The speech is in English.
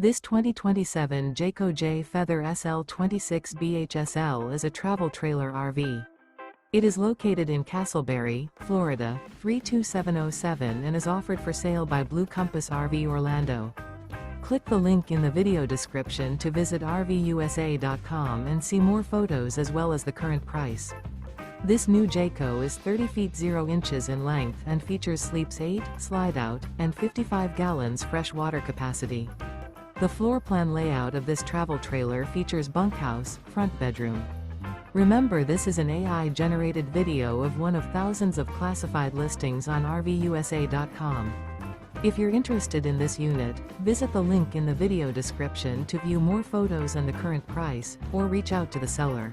This 2027 Jayco Jay Feather SL 26 BHSL is a travel trailer RV. It is located in Casselberry, Florida, 32707 and is offered for sale by Blue Compass RV Orlando. Click the link in the video description to visit RVUSA.com and see more photos as well as the current price. This new Jayco is 30 feet 0 inches in length and features sleeps 8, slide-out, and 55 gallons fresh water capacity. The floor plan layout of this travel trailer features bunkhouse, front bedroom. Remember, this is an AI-generated video of one of thousands of classified listings on RVUSA.com. If you're interested in this unit, visit the link in the video description to view more photos and the current price, or reach out to the seller.